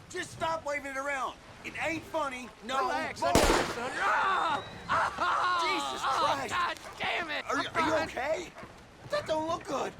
Just stop waving it around. It ain't funny. No. Relax, more. I know it, son. Jesus Christ. God damn it! Are you okay? That don't look good.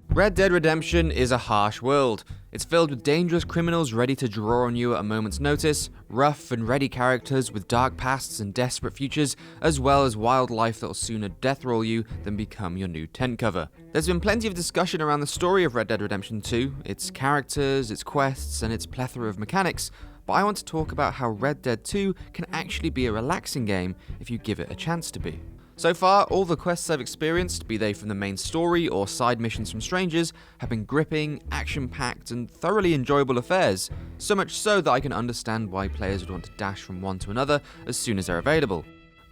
Red Dead Redemption is a harsh world. It's filled with dangerous criminals ready to draw on you at a moment's notice, rough and ready characters with dark pasts and desperate futures, as well as wildlife that'll sooner death roll you than become your new tent cover. There's been plenty of discussion around the story of Red Dead Redemption 2, its characters, its quests, and its plethora of mechanics, but I want to talk about how Red Dead 2 can actually be a relaxing game if you give it a chance to be. So far, all the quests I've experienced, be they from the main story or side missions from strangers, have been gripping, action-packed, and thoroughly enjoyable affairs, so much so that I can understand why players would want to dash from one to another as soon as they're available.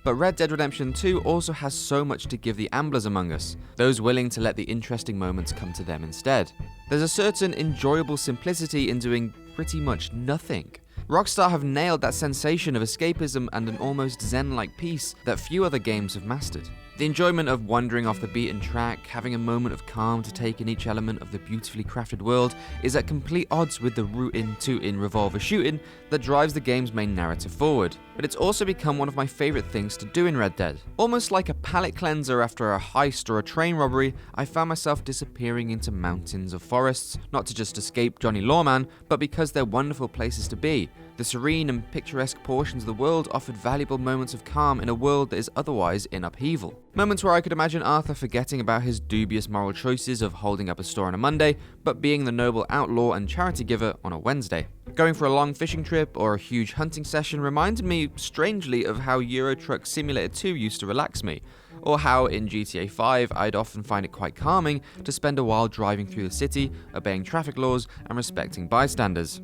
But Red Dead Redemption 2 also has so much to give the amblers among us, those willing to let the interesting moments come to them instead. There's a certain enjoyable simplicity in doing pretty much nothing. Rockstar have nailed that sensation of escapism and an almost zen-like peace that few other games have mastered. The enjoyment of wandering off the beaten track, having a moment of calm to take in each element of the beautifully crafted world, is at complete odds with the rootin'-tootin' revolver shooting that drives the game's main narrative forward. But it's also become one of my favourite things to do in Red Dead. Almost like a palate cleanser after a heist or a train robbery, I found myself disappearing into mountains or forests, not to just escape Johnny Lawman, but because they're wonderful places to be. The serene and picturesque portions of the world offered valuable moments of calm in a world that is otherwise in upheaval. Moments where I could imagine Arthur forgetting about his dubious moral choices of holding up a store on a Monday, but being the noble outlaw and charity giver on a Wednesday. Going for a long fishing trip or a huge hunting session reminded me, strangely, of how Euro Truck Simulator 2 used to relax me, or how in GTA 5 I'd often find it quite calming to spend a while driving through the city, obeying traffic laws and respecting bystanders.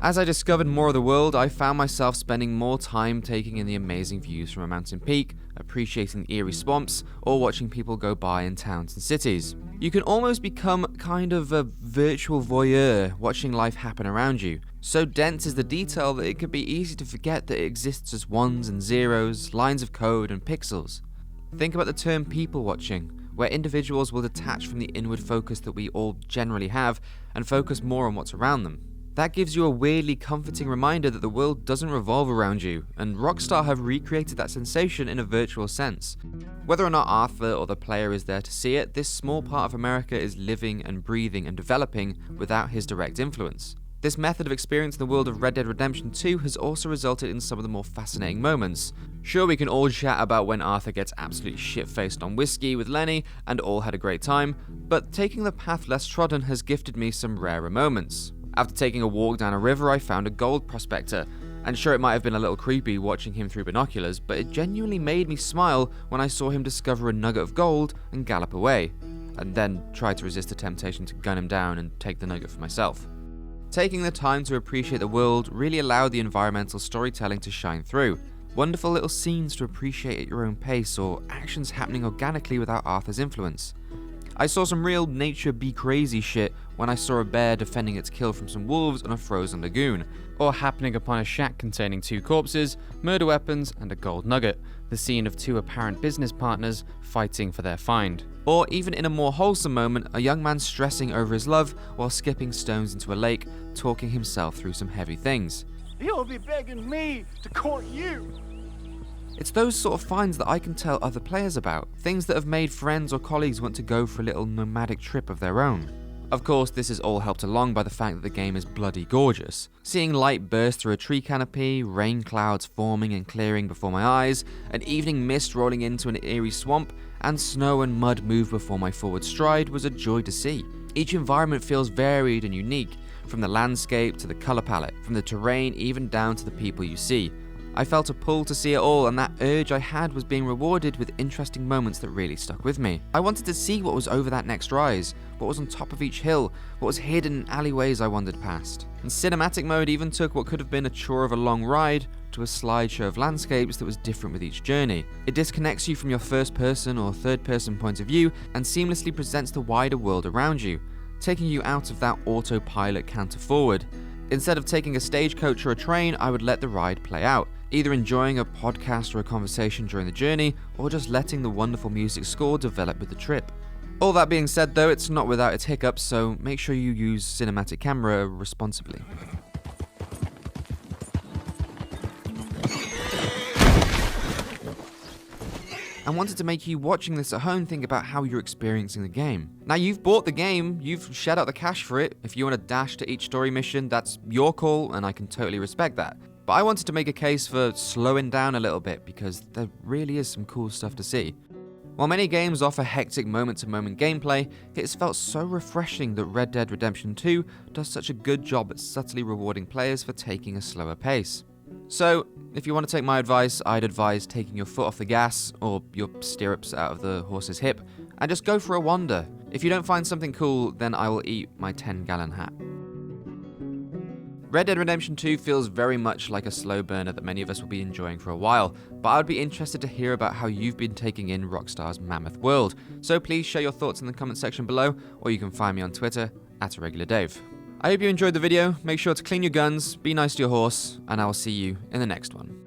As I discovered more of the world, I found myself spending more time taking in the amazing views from a mountain peak, appreciating the eerie swamps, or watching people go by in towns and cities. You can almost become kind of a virtual voyeur, watching life happen around you. So dense is the detail that it could be easy to forget that it exists as ones and zeros, lines of code, and pixels. Think about the term people watching, where individuals will detach from the inward focus that we all generally have and focus more on what's around them. That gives you a weirdly comforting reminder that the world doesn't revolve around you, and Rockstar have recreated that sensation in a virtual sense. Whether or not Arthur or the player is there to see it, this small part of America is living and breathing and developing without his direct influence. This method of experience in the world of Red Dead Redemption 2 has also resulted in some of the more fascinating moments. Sure, we can all chat about when Arthur gets absolutely shit-faced on whiskey with Lenny and all had a great time, but taking the path less trodden has gifted me some rarer moments. After taking a walk down a river, I found a gold prospector, and sure, it might have been a little creepy watching him through binoculars, but it genuinely made me smile when I saw him discover a nugget of gold and gallop away, and then try to resist the temptation to gun him down and take the nugget for myself. Taking the time to appreciate the world really allowed the environmental storytelling to shine through. Wonderful little scenes to appreciate at your own pace, or actions happening organically without Arthur's influence. I saw some real nature be crazy shit when I saw a bear defending its kill from some wolves on a frozen lagoon, or happening upon a shack containing 2 corpses, murder weapons, and a gold nugget, the scene of 2 apparent business partners fighting for their find. Or even in a more wholesome moment, a young man stressing over his love while skipping stones into a lake, talking himself through some heavy things. He'll be begging me to court you. It's those sort of finds that I can tell other players about, things that have made friends or colleagues want to go for a little nomadic trip of their own. Of course, this is all helped along by the fact that the game is bloody gorgeous. Seeing light burst through a tree canopy, rain clouds forming and clearing before my eyes, an evening mist rolling into an eerie swamp, and snow and mud move before my forward stride was a joy to see. Each environment feels varied and unique, from the landscape to the colour palette, from the terrain even down to the people you see. I felt a pull to see it all, and that urge I had was being rewarded with interesting moments that really stuck with me. I wanted to see what was over that next rise, what was on top of each hill, what was hidden in alleyways I wandered past. And cinematic mode even took what could have been a chore of a long ride to a slideshow of landscapes that was different with each journey. It disconnects you from your first person or third person point of view and seamlessly presents the wider world around you, taking you out of that autopilot canter forward. Instead of taking a stagecoach or a train, I would let the ride play out, either enjoying a podcast or a conversation during the journey, or just letting the wonderful music score develop with the trip. All that being said though, it's not without its hiccups, so make sure you use cinematic camera responsibly. I wanted to make you watching this at home think about how you're experiencing the game. Now you've bought the game, you've shed out the cash for it. If you want to dash to each story mission, that's your call and I can totally respect that. But I wanted to make a case for slowing down a little bit because there really is some cool stuff to see. While many games offer hectic moment-to-moment gameplay, it has felt so refreshing that Red Dead Redemption 2 does such a good job at subtly rewarding players for taking a slower pace. So, if you want to take my advice, I'd advise taking your foot off the gas, or your stirrups out of the horse's hip, and just go for a wander. If you don't find something cool, then I will eat my 10-gallon hat. Red Dead Redemption 2 feels very much like a slow burner that many of us will be enjoying for a while, but I would be interested to hear about how you've been taking in Rockstar's mammoth world, so please share your thoughts in the comment section below, or you can find me on Twitter, @IrregularDave. I hope you enjoyed the video, make sure to clean your guns, be nice to your horse, and I will see you in the next one.